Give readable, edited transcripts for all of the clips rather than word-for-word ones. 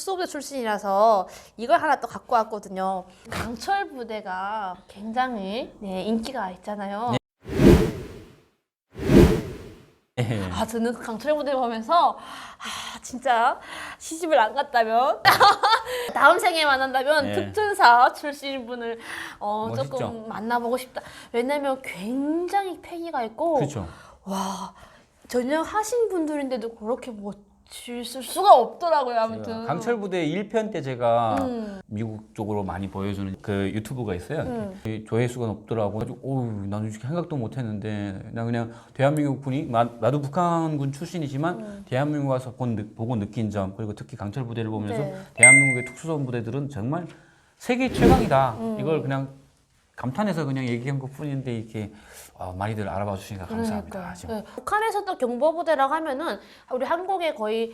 특수부대 출신이라서 이걸 하나 또 갖고 왔거든요. 강철 부대가 굉장히 인기가 있잖아요. 저는 그 강철 부대 보면서 진짜 시집을 안 갔다면 다음 생에 만난다면 특전사 출신 분을 조금 만나보고 싶다. 왜냐면 굉장히 패기가 있고 그렇죠. 와 전역하신 분들인데도 그렇게 멋질 수가 없더라고요. 아무튼 강철 부대 1편 때 제가 미국 쪽으로 많이 보여주는 그 유튜브가 있어요. 조회수가 높더라고. 나는 생각도 못했는데 나 그냥 대한민국 군이 나도 북한군 출신이지만 대한민국 와서 보고 느낀 점 그리고 특히 강철 부대를 보면서 대한민국의 특수선 부대들은 정말 세계 최강이다. 이걸 그냥 감탄해서 그냥 얘기한 것 뿐인데 이렇게 많이들 알아봐 주시니까 감사합니다. 네. 북한에서도 경보부대라고 하면은 우리 한국의 거의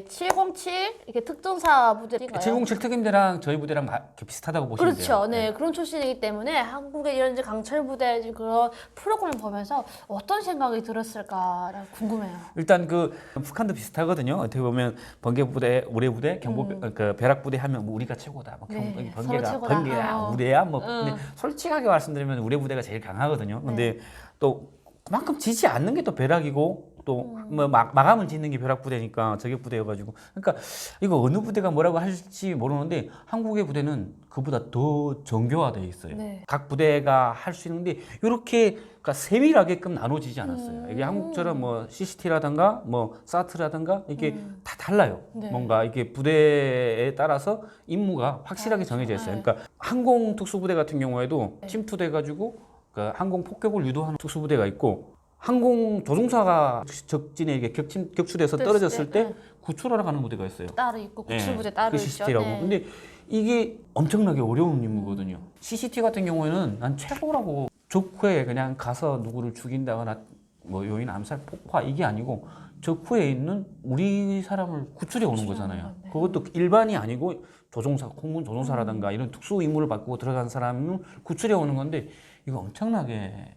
707 이렇게 특전사 부대인가요? 707 특임대랑 저희 부대랑 비슷하다고 보시면 돼요. 그렇죠. 네, 그런 출신이기 때문에 한국의 이런 강철 부대 그런 프로그램을 보면서 어떤 생각이 들었을까 궁금해요. 일단 그 북한도 비슷하거든요. 어떻게 보면 번개 부대, 우레 부대, 경보 그 벼락 부대 하면 뭐 우리가 최고다. 뭐 번개가 우레야 뭐. 근데 솔직하게 말씀드리면 우레 부대가 제일 강하거든요. 근데 또 그만큼 지지 않는 게 또 벼락이고 또 뭐 마감을 짓는 게 벼락 부대니까 저격 부대여가지고 그러니까 이거 어느 부대가 뭐라고 할지 모르는데 한국의 부대는 그보다 더 정교화되어 있어요. 각 부대가 할 수 있는데 이렇게 그러니까 세밀하게끔 나눠지지 않았어요. 이게 한국처럼 뭐 CCT라든가 뭐 사트라든가 이게 다 달라요. 뭔가 이게 부대에 따라서 임무가 확실하게 정해져 있어요. 그러니까 항공 특수부대 같은 경우에도 침투돼가지고 그 항공 폭격을 유도하는 특수부대가 있고. 항공 조종사가 적진에 이게 격추돼서 떨어졌을 때 구출하러 가는 부대가 있어요. 따로 있고 구출부대 따로 있죠. CCT라고. 근데 이게 엄청나게 어려운 임무거든요. CCT 같은 경우에는 난 최고라고 적후에 그냥 가서 누구를 죽인다거나 뭐 요인 암살 폭파 이게 아니고 적후에 있는 우리 사람을 구출해 오는 거잖아요. 그것도 일반이 아니고 조종사,空군 조종사라든가 이런 특수 임무를 받고 들어간 사람은 구출해 오는 건데 이거 엄청나게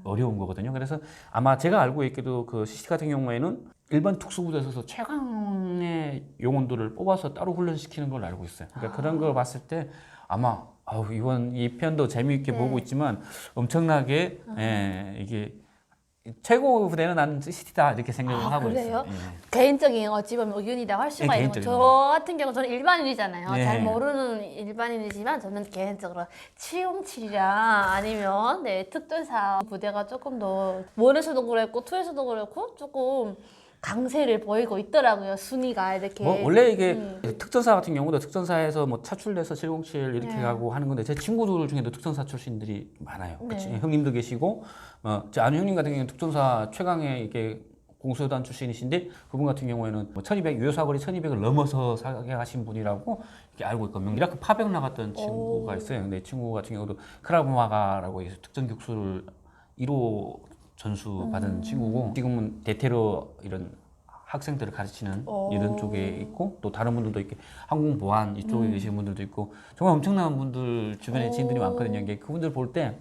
어려운 거거든요. 그래서 아마 제가 알고 있기도 그 CCT 같은 경우에는 일반 특수부대에서 최강의 요원들을 뽑아서 따로 훈련시키는 걸로 알고 있어요. 그러니까 그런 걸 봤을 때 아마 이번 이 편도 재미있게 보고 있지만 엄청나게 이게 최고 부대는 나는 CCT다 이렇게 생각을 하고 그래요? 있어요. 개인적인 어찌 보면 의견이라고 할 수가 있는 거죠. 저 같은 경우 저는 일반인이잖아요. 잘 모르는 일반인이지만 저는 개인적으로 707이랑 아니면 특전사 부대가 조금 더 1에서도 그랬고 2에서도 그렇고 조금 강세를 보이고 있더라고요. 순위가 이렇게. 원래 이게 특전사 같은 경우도 특전사에서 뭐 차출돼서 707 이렇게 가고 하는 건데 제 친구들 중에도 특전사 출신들이 많아요. 형님도 계시고 제 아는 형님 같은 경우는 특전사 최강의 이게 공수여단 출신이신데 그분 같은 경우에는 뭐 1200 유효사거리 1200을 넘어서 사격하신 분이라고 이렇게 알고 있거든요. 이라크 파병 나갔던 친구가 있어요. 근데 친구 같은 경우도 크라브마가라고 해서 특전 격수를 1호 전수 받은 친구고 지금은 대테러 이런 학생들을 가르치는 이런 쪽에 있고 또 다른 분들도 이렇게 항공보안 이쪽에 계시는 분들도 있고 정말 엄청난 분들 주변에 지인들이 많거든요. 이게 그분들 볼 때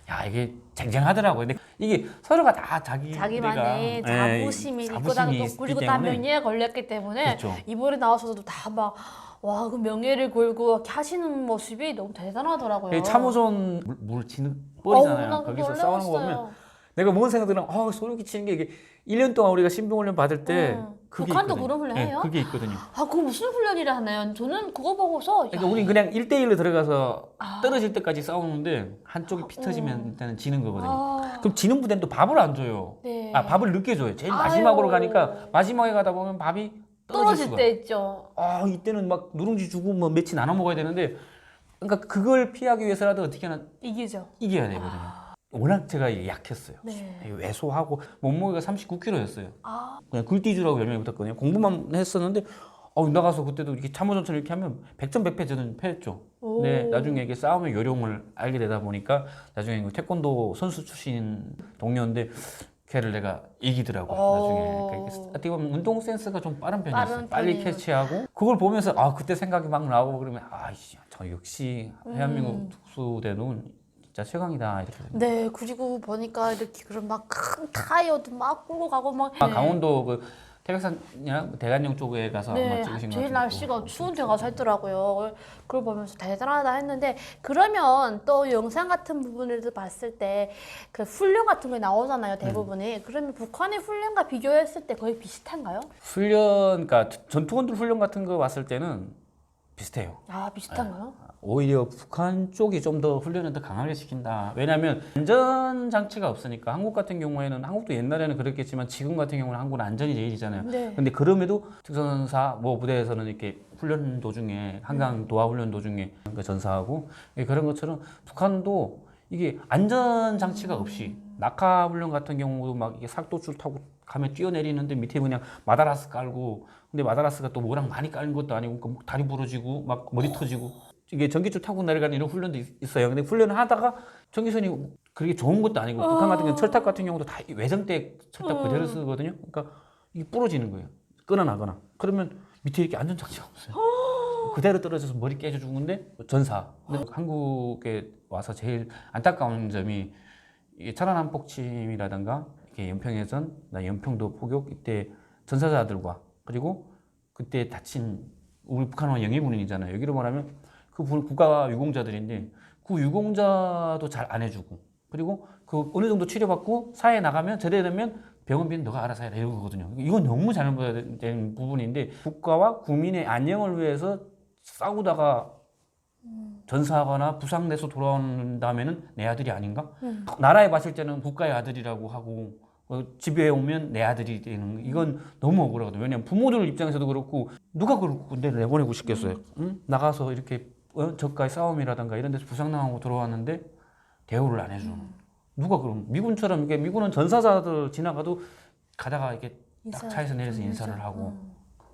야 이게 쟁쟁하더라고요. 근데 이게 서로가 다 자기만의 자부심이 있고 그리고 다 명예에 걸렸기 때문에 이번에 나와서도 다 막 와 그 명예를 걸고 이렇게 하시는 모습이 너무 대단하더라고요. 참호전 물 지는 뻘이잖아요. 거기서 싸우는 거 보면 내가 뭔 생각들은 소름 끼치는 게 이게 1년 동안 우리가 신병훈련 받을 때 그게 북한도 있거든요. 그런 훈련 해요? 그게 있거든요. 그거 무슨 훈련이라 하나요? 저는 그거 보고서 그러니까 우린 그냥 1대1로 들어가서 떨어질 때까지 싸우는데 한쪽이 피 터지면 일단은 지는 거거든요. 그럼 지는 부대는 또 밥을 안 줘요. 밥을 늦게 줘요. 제일 마지막으로 가니까 마지막에 가다 보면 밥이 떨어질 때 있죠. 이때는 막 누룽지 주고 뭐 며칠 나눠 먹어야 되는데 그러니까 그걸 피하기 위해서라도 어떻게 하나 이겨야 되거든요. 워낙 제가 약했어요. 왜소하고 몸무게가 39kg였어요. 그냥 굴띠주라고 별명이 붙었거든요. 공부만 했었는데 나가서 그때도 이렇게 참호전처럼 이렇게 하면 100점 100패 저는 패했죠. 근데 나중에 이게 싸움의 요령을 알게 되다 보니까 나중에 태권도 선수 출신 동료인데 걔를 내가 이기더라고요. 나중에 그러니까 어떻게 보면 운동 센스가 좀 빠른 편이었어요. 빨리 캐치하고 그걸 보면서 그때 생각이 막 나오고 그러면 저 역시 대한민국 특수대는 진짜 최강이다 이렇게. 네, 그리고 보니까 이렇게 그런 막 큰 타이어도 막 끌고 가고 막. 강원도 그 태백산이나 대관령 쪽에 가서 네, 아마 찍으신 것 제일 같은데. 날씨가 추운 데 가서 했더라고요. 그걸 보면서 대단하다 했는데 그러면 또 영상 같은 부분을 봤을 때 그 훈련 같은 게 나오잖아요, 대부분이. 그러면 북한의 훈련과 비교했을 때 거의 비슷한가요? 훈련, 그러니까 전투원들 훈련 같은 거 봤을 때는 비슷해요. 아, 비슷한가요? 오히려 북한 쪽이 좀 더 훈련을 더 강하게 시킨다. 왜냐하면 안전 장치가 없으니까 한국 같은 경우에는 한국도 옛날에는 그랬겠지만 지금 같은 경우는 한국은 안전이 제일이잖아요. 네. 근데 그럼에도 특전사 뭐 부대에서는 이렇게 훈련 도중에 한강 도하 훈련 도중에 그 전사하고 그런 것처럼 북한도 이게 안전 장치가 없이 낙하 훈련 같은 경우도 막 이게 삭도줄 타고 가면 뛰어내리는데 밑에 그냥 마다라스 깔고 근데 마다라스가 또 뭐랑 많이 깔린 것도 아니고 그 다리 부러지고 막 머리 터지고 이게 전기줄 타고 내려가는 이런 훈련도 있어요. 근데 훈련을 하다가 전기선이 그렇게 좋은 것도 아니고 북한 같은 경우 철탑 같은 경우도 다 외정대 철탑 그대로 쓰거든요. 그러니까 이게 부러지는 거예요. 끊어나거나 그러면 밑에 이렇게 안전장치가 없어요. 그대로 떨어져서 머리 깨져 죽는데 전사. 근데 한국에 와서 제일 안타까운 점이 이게 천안함 폭침이라든가 이렇게 연평해전, 연평도 포격 이때 전사자들과 그리고 그때 다친 우리 북한은 영해군인이잖아요. 여기로 말하면 그 국가 유공자들인데 그 유공자도 잘 안 해주고 그리고 그 어느 정도 치료받고 사회에 나가면 제대되면 병원비는 너가 알아서 해라 이러거든요. 이건 너무 잘못된 부분인데 국가와 국민의 안녕을 위해서 싸우다가 전사하거나 부상내서 돌아온다면은 내 아들이 아닌가? 나라에 봤을 때는 국가의 아들이라고 하고 집에 오면 내 아들이 되는 이건 너무 억울하거든요. 왜냐면 부모들 입장에서도 그렇고 누가 그걸 군대를 내보내고 싶겠어요. 응? 나가서 이렇게 저가의 싸움이라든가 이런 데서 부상당하고 들어왔는데 대우를 안 해주는 누가 그럼 미군처럼 이게 미군은 전사자들 지나가도 가다가 이렇게 딱 차에서 내려서 인사를 하고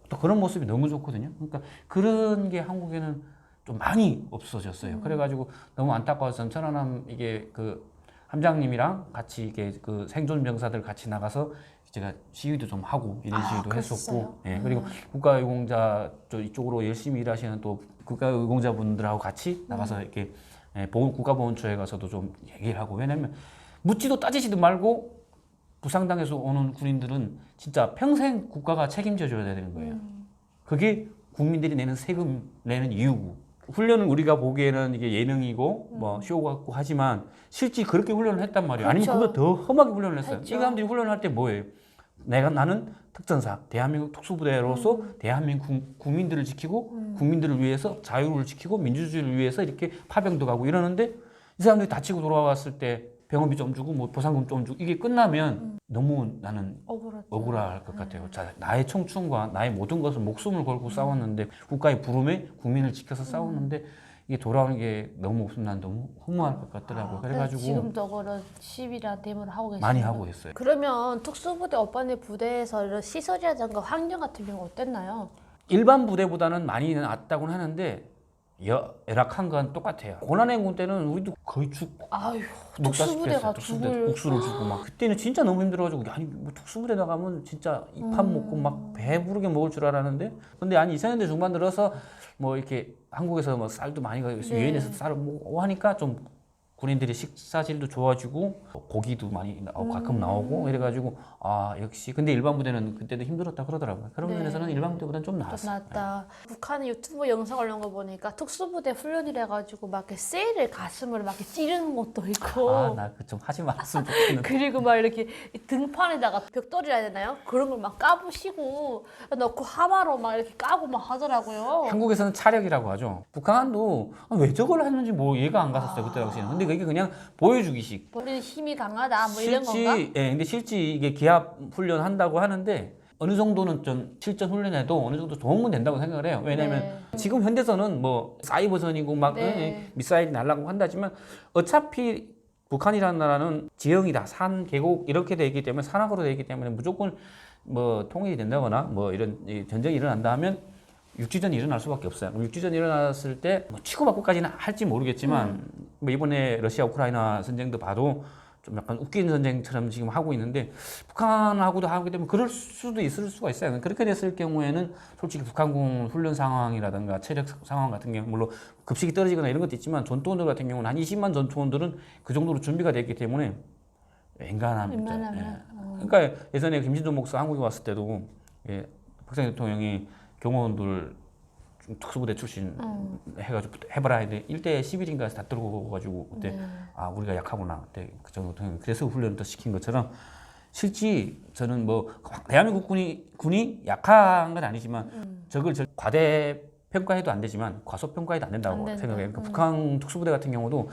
또 그런 모습이 너무 좋거든요. 그러니까 그런 게 한국에는 좀 많이 없어졌어요. 그래가지고 너무 안타까워서 천안함 이게 그 함장님이랑 같이 이게 그 생존 병사들 같이 나가서 제가 시위도 좀 하고 이런 시위도 했었고, 예, 그리고 국가유공자 이쪽으로 열심히 일하시는 또 국가유공자분들하고 같이 나가서 이렇게 국가보훈처에 가서도 좀 얘기를 하고 왜냐면 묻지도 따지지도 말고 부상당해서 오는 군인들은 진짜 평생 국가가 책임져 줘야 되는 거예요. 그게 국민들이 내는 세금 내는 이유고. 훈련은 우리가 보기에는 이게 예능이고 뭐 쇼 같고 하지만 실제 그렇게 훈련을 했단 말이에요. 그렇죠. 아니면 그보다 더 험하게 훈련을 했어요. 했죠. 이 사람들이 훈련을 할 때 뭐예요? 나는 특전사, 대한민국 특수부대로서 대한민국 국민들을 지키고 국민들을 위해서 자유를 지키고 민주주의를 위해서 이렇게 파병도 가고 이러는데 이 사람들이 다치고 돌아왔을 때 병원비 좀 주고 뭐 보상금 좀 주고 이게 끝나면 너무 나는 억울할 것 같아요. 자, 나의 청춘과 나의 모든 것을 목숨을 걸고 싸웠는데 국가의 부름에 국민을 지켜서 싸웠는데 이게 돌아오는 게 너무 없으면 난 너무 허무할 것 같더라고요. 그래가지고 지금도 그런 시위나 데모를 하고 계시죠? 많이 하고 있어요. 그러면 특수부대 오빠네 부대에서 이런 시설이라든가 환경 같은 경우 어땠나요? 일반 부대보다는 많이 낫다고는 하는데 열악한 건 똑같아요. 고난행군 때는 우리도 거의 죽고 아유, 특수부대가 죽을 국수를 주고 막 그때는 진짜 너무 힘들어가지고 아니 뭐 특수부대 나가면 진짜 입밥 먹고 막 배부르게 먹을 줄 알았는데 근데 아니 2000년대 중반 들어서 뭐 이렇게 한국에서 뭐 쌀도 많이 가고 유엔에서 쌀을 먹고 하니까 좀 군인들이 식사질도 좋아지고 고기도 많이 가끔 나오고 이래가지고 아 역시 근데 일반 부대는 그때도 힘들었다 그러더라고요. 그런 면에서는 일반 부대보다는 좀 나았어요. 낫다. 북한의 유튜브 영상 올린 거 보니까 특수부대 훈련이라 가지고 막 이렇게 쇠를 가슴을 막 이렇게 찌르는 것도 있고 나 그 좀 하지 말았으면 좋겠는데. 그리고 막 이렇게 등판에다가 벽돌이라 해야 되나요? 그런 걸 막 까부시고 넣고 하마로 막 이렇게 까고 막 하더라고요. 한국에서는 차력이라고 하죠. 북한도 왜 저걸 했는지 뭐 이해가 안 갔었어요 그때 당시에는. 근데 그게 그냥 보여주기식. 우리는 힘이 강하다 뭐 이런 건가? 근데 실제 이게 기합 훈련 한다고 하는데 어느 정도는 좀 실전 훈련해도 어느 정도 도움은 된다고 생각을 해요. 왜냐면 지금 현대전은 뭐 사이버전이고 막 미사일이 날라가고 한다지만 어차피 북한이라는 나라는 지형이다, 산, 계곡 이렇게 돼 있기 때문에 산악으로 돼 있기 때문에 무조건 뭐 통일이 된다거나 뭐 이런 전쟁이 일어난다 하면 육지전이 일어날 수밖에 없어요. 육지전이 일어났을 때 뭐 치고받고까지는 할지 모르겠지만 뭐 이번에 러시아 우크라이나 전쟁도 봐도 좀 약간 웃긴 전쟁처럼 지금 하고 있는데 북한하고도 하기 때문에 그럴 수도 있을 수가 있어요. 그렇게 됐을 경우에는 솔직히 북한군 훈련 상황이라든가 체력 상황 같은 경우 물론 급식이 떨어지거나 이런 것도 있지만 전투원들 같은 경우는 한 20만 전투원들은 그 정도로 준비가 됐기 때문에 웬간합니다. 그러니까 예전에 김진도 목사 한국에 왔을 때도 예, 박정희 대통령이 경호원들 특수부대 출신 해가지고 해봐라 했는데 1대 11인가에서 다 들어가지고 그때 아 우리가 약하구나 그때 박정희 대통령이 그래서 훈련을 더 시킨 것처럼 실제 저는 뭐 대한민국 군이 약한 건 아니지만 적을 과대 평가해도 안 되지만 과소 평가해도 안 된다고 생각해요. 그러니까 북한 특수부대 같은 경우도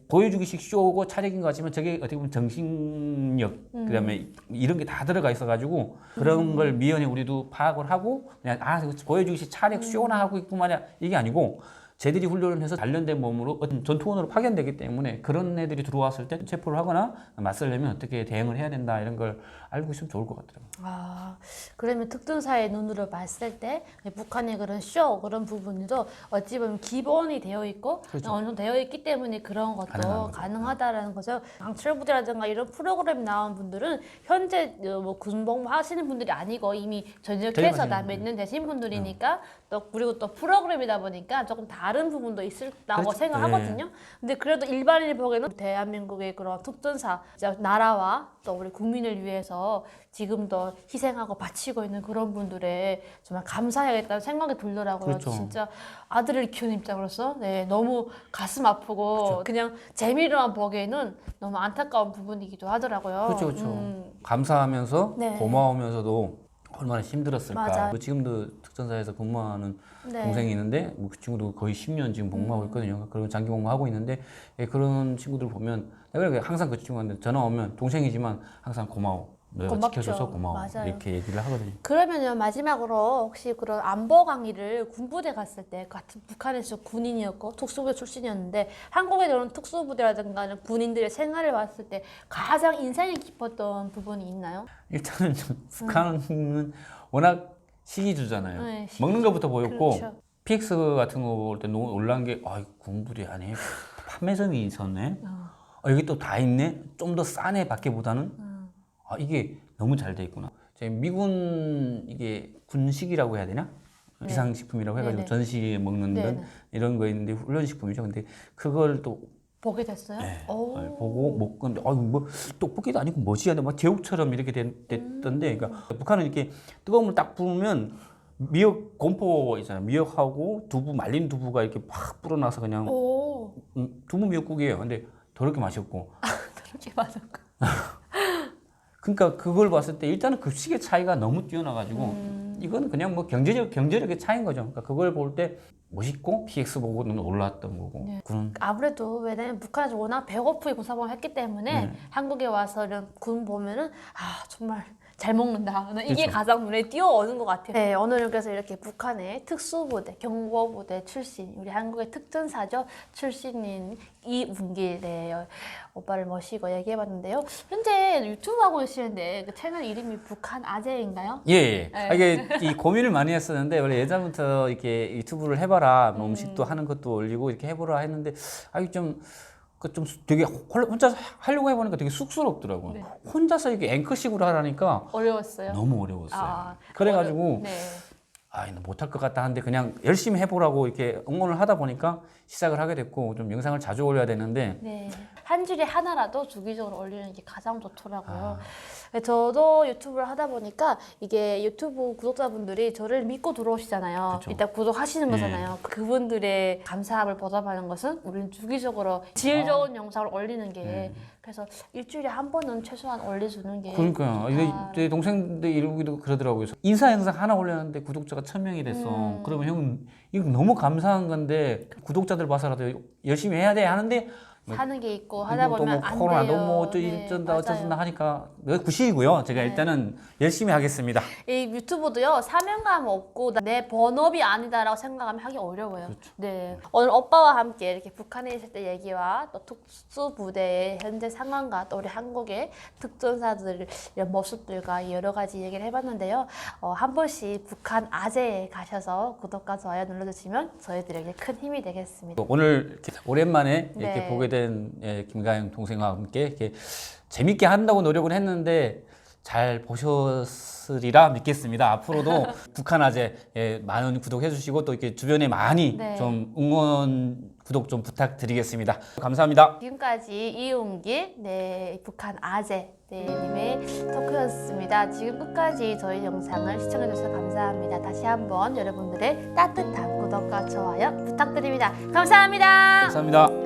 보여주기식 쇼고 차력인 것 같지만 저게 어떻게 보면 정신력 그다음에 이런 게 다 들어가 있어가지고 그런 걸 미연에 우리도 파악을 하고 그냥 보여주기식 차력 쇼나 하고 있구만 이게 아니고 쟤들이 훈련을 해서 단련된 몸으로 어떤 전투원으로 파견되기 때문에 그런 애들이 들어왔을 때 체포를 하거나 맞서려면 어떻게 대응을 해야 된다 이런 걸 알고 있으면 좋을 것 같더라고요. 아, 그러면 특전사의 눈으로 봤을 때 북한의 그런 쇼 그런 부분도 어찌 보면 기본이 되어 있고 그렇죠. 어느 정도 되어 있기 때문에 그런 것도 가능하다라는 거죠. 강철부대라든가 이런 프로그램 나온 분들은 현재 뭐 군복무 하시는 분들이 아니고 이미 전역해서 다 몇 년 되신 분들이니까 또 그리고 또 프로그램이다 보니까 조금 다른 부분도 있을다고 그렇죠. 생각하거든요. 근데 그래도 일반인이 보기에는 대한민국의 그런 특전사 진짜 나라와 또 우리 국민을 위해서 지금도 희생하고 바치고 있는 그런 분들의 정말 감사해야겠다는 생각이 들더라고요. 그렇죠. 진짜 아들을 키우는 입장으로서 너무 가슴 아프고 그냥 재미로만 보기에는 너무 안타까운 부분이기도 하더라고요. 그렇죠. 감사하면서 네. 고마우면서도 얼마나 힘들었을까. 맞아요. 지금도 특전사에서 근무하는 네. 동생이 있는데 그 친구도 거의 10년 지금 복무하고 있거든요. 그리고 장기 복무하고 있는데 그런 친구들 보면 내가 항상 그 친구한테 전화 오면 동생이지만 항상 고마워. 너가 고맙죠. 지켜줘서 고마워. 맞아요. 이렇게 얘기를 하거든요. 그러면요 마지막으로 혹시 그런 안보 강의를 군부대 갔을 때 같은 북한에서 군인이었고 특수부대 출신이었는데 한국에 들어온 특수부대라든가 군인들의 생활을 봤을 때 가장 인상이 깊었던 부분이 있나요? 일단은 북한은 워낙 시기주잖아요. 네, 먹는 것부터 보였고 그렇죠. PX 같은 거 볼 때 너무 놀란 게 군부대 안에 판매점이 있었네. 여기 또 다 있네. 좀 더 싸네 밖에보다는. 이게 너무 잘 돼 있구나. 미군 이게 군식이라고 해야 되나? 네. 비상식품이라고 해가지고 네네. 전시에 먹는 듯 네네. 이런 거 있는데 훈련식품이죠. 근데 그걸 또 보게 됐어요? 오. 보고 먹건데 뭐 떡볶이도 아니고 뭐지 하는데 막 제육처럼 이렇게 됐던데 그러니까 북한은 이렇게 뜨거운 물 딱 부으면 미역 곰포 있잖아요. 미역하고 두부 말린 두부가 이렇게 팍 불어나서 그냥 오. 두부 미역국이에요. 근데 더럽게 맛있고 그렇게 많은가? 그러니까 그걸 봤을 때 일단은 급식의 차이가 너무 뛰어나가지고 이건 그냥 뭐 경제력의 차이인 거죠. 그러니까 그걸 볼 때 멋있고 PX 보고 너무 놀랐던 거고 그런 아무래도 왜냐면 북한에서 워낙 배고프게 군사복무를 했기 때문에 한국에 와서 이런 군 보면은 정말 잘 먹는다. 이게 그렇죠. 가장 눈에 띄어오는 것 같아요. 네, 오늘은 그래서 이렇게 북한의 특수부대, 경보부대 출신, 우리 한국의 특전사죠 출신인 이운길 오빠를 모시고 얘기해봤는데요. 현재 유튜브 하고 계시는데 그 채널 이름이 북한 아재인가요? 예. 이게 이 고민을 많이 했었는데 원래 예전부터 이렇게 유튜브를 해봐라, 뭐 음식도 하는 것도 올리고 이렇게 해보라 했는데 좀 되게 혼자서 하려고 해보니까 되게 쑥스럽더라고요. 네. 혼자서 이렇게 앵커식으로 하라니까 어려웠어요? 너무 어려웠어요. 그래가지고 네. 못할 것 같다 하는데 그냥 열심히 해보라고 이렇게 응원을 하다 보니까 시작을 하게 됐고 좀 영상을 자주 올려야 되는데 네. 한 줄에 하나라도 주기적으로 올리는 게 가장 좋더라고요. 저도 유튜브를 하다 보니까 이게 유튜브 구독자분들이 저를 믿고 들어오시잖아요. 그쵸. 일단 구독하시는 거잖아요. 그분들의 감사함을 보답하는 것은 우리는 주기적으로 질 좋은 영상을 올리는 게 그래서 일주일에 한 번은 최소한 올려주는 게 그러니까요. 내 동생들 이러기도 그러더라고요. 인사 영상 하나 올렸는데 구독자가 1000명이 됐어. 그러면 형은 이거 너무 감사한 건데 구독자들 봐서라도 열심히 해야 돼 하는데 하는 게 있고 하다 또 보면 뭐 안 코로나 돼요. 너무 네, 어쩐다 맞아요. 하니까 구시이고요. 제가 일단은 열심히 하겠습니다. 이 유튜브도요 사명감 없고 내 본업이 아니다라고 생각하면 하기 어려워요. 네, 오늘 오빠와 함께 이렇게 북한에 있을 때 얘기와 또 특수부대의 현재 상황과 또 우리 한국의 특전사들 이런 모습들과 여러 가지 얘기를 해봤는데요. 한 번씩 북한 아재에 가셔서 구독과 좋아요 눌러주시면 저희들에게 큰 힘이 되겠습니다. 오늘 이렇게 오랜만에 이렇게 네. 보게 된 김가영 동생과 함께 이렇게 재밌게 한다고 노력을 했는데 잘 보셨으리라 믿겠습니다. 앞으로도 북한 아재 많은 구독해 주시고 또 이렇게 주변에 많이 네. 좀 응원 구독 좀 부탁드리겠습니다. 감사합니다. 지금까지 이용길 북한 아재 님의 토크였습니다. 지금 끝까지 저희 영상을 시청해주셔서 감사합니다. 다시 한번 여러분들의 따뜻한 구독과 좋아요 부탁드립니다. 감사합니다. 감사합니다.